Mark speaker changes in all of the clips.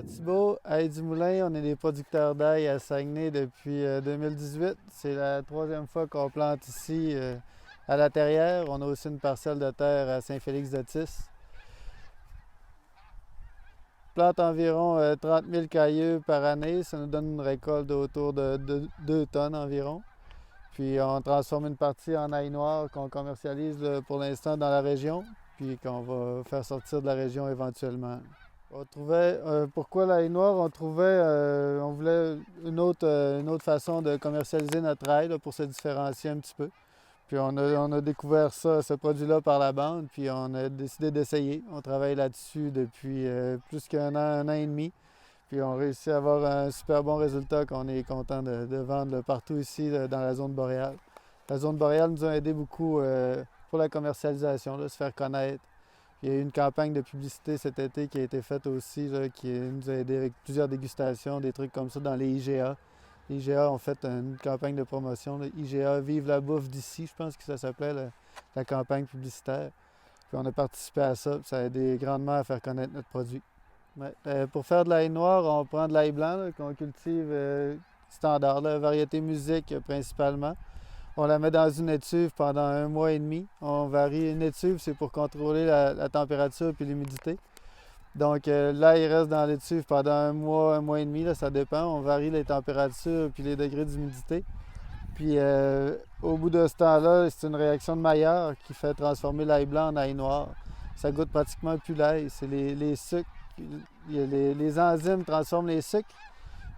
Speaker 1: Thibault, Ail du Moulin, on est des producteurs d'ail à Saguenay depuis 2018. C'est la troisième fois qu'on plante ici à la Terrière. On a aussi une parcelle de terre à Saint-Félix-de-Tis. On plante environ 30 000 cailleux par année. Ça nous donne une récolte autour de 2 tonnes environ. Puis on transforme une partie en ail noir qu'on commercialise pour l'instant dans la région, puis qu'on va faire sortir de la région éventuellement. On trouvait, pourquoi l'ail noir? On voulait une autre façon de commercialiser notre ail là, pour se différencier un petit peu. Puis on a découvert ça, ce produit-là par la bande, puis on a décidé d'essayer. On travaille là-dessus depuis plus un an et demi. Puis on réussit à avoir un super bon résultat qu'on est content de vendre partout ici dans la zone boréale. La zone boréale nous a aidé beaucoup pour la commercialisation, là, se faire connaître. Il y a eu une campagne de publicité cet été qui a été faite aussi, là, qui nous a aidé avec plusieurs dégustations, des trucs comme ça dans les IGA. Les IGA ont fait une campagne de promotion, là. IGA Vive la bouffe d'ici, je pense que ça s'appelait la campagne publicitaire. Puis on a participé à ça, puis ça a aidé grandement à faire connaître notre produit. Ouais. Pour faire de l'ail noir, on prend de l'ail blanc là, qu'on cultive standard, là, variété musique principalement. On la met dans une étuve pendant 1 mois et demi. On varie une étuve, c'est pour contrôler la température et l'humidité. Donc là, il reste dans l'étuve pendant 1 mois et demi, là, ça dépend. On varie les températures puis les degrés d'humidité. Puis au bout de ce temps-là, c'est une réaction de Maillard qui fait transformer l'ail blanc en ail noir. Ça goûte pratiquement plus l'ail. C'est les sucres. Les enzymes transforment les sucres,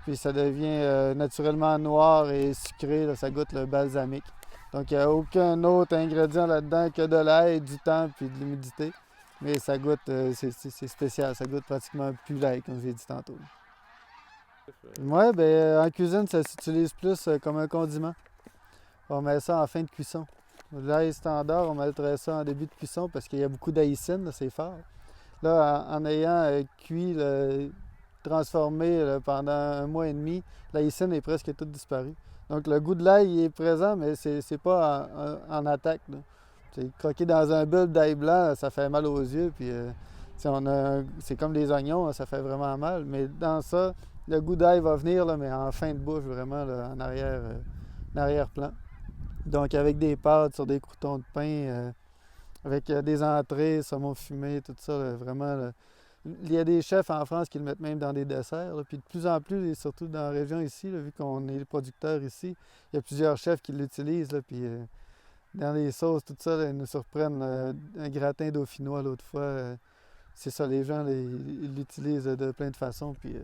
Speaker 1: puis ça devient naturellement noir et sucré. Là, ça goûte le balsamique. Donc il n'y a aucun autre ingrédient là-dedans que de l'ail, du temps puis de l'humidité. Mais ça goûte, c'est spécial. Ça goûte pratiquement plus l'ail, comme j'ai dit tantôt. Ouais, ben en cuisine, ça s'utilise plus comme un condiment. On met ça en fin de cuisson. L'ail standard, on mettrait ça en début de cuisson parce qu'il y a beaucoup d'aïcine, là, c'est fort. Là, en ayant cuit, transformé pendant 1 mois et demi, l'aïcine est presque toute disparue. Donc le goût de l'ail il est présent, mais c'est pas en attaque, là. C'est croquer dans un bulbe d'ail blanc, ça fait mal aux yeux, puis c'est comme des oignons, ça fait vraiment mal. Mais dans ça, le goût d'ail va venir, là, mais en fin de bouche, vraiment, là, en arrière-plan. Donc avec des pâtes sur des croûtons de pain, avec des entrées, saumon fumé, tout ça, là, vraiment. Là. Il y a des chefs en France qui le mettent même dans des desserts. Là, puis de plus en plus, et surtout dans la région ici, là, vu qu'on est producteurs ici, il y a plusieurs chefs qui l'utilisent. Là, puis dans les sauces, tout ça, là, ils nous surprennent. Un gratin dauphinois l'autre fois, c'est ça, les gens ils l'utilisent de plein de façons. Puis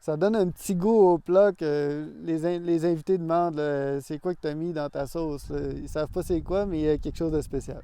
Speaker 1: ça donne un petit goût au plat que les invités demandent là, c'est quoi que tu as mis dans ta sauce. Là. Ils savent pas c'est quoi, mais il y a quelque chose de spécial.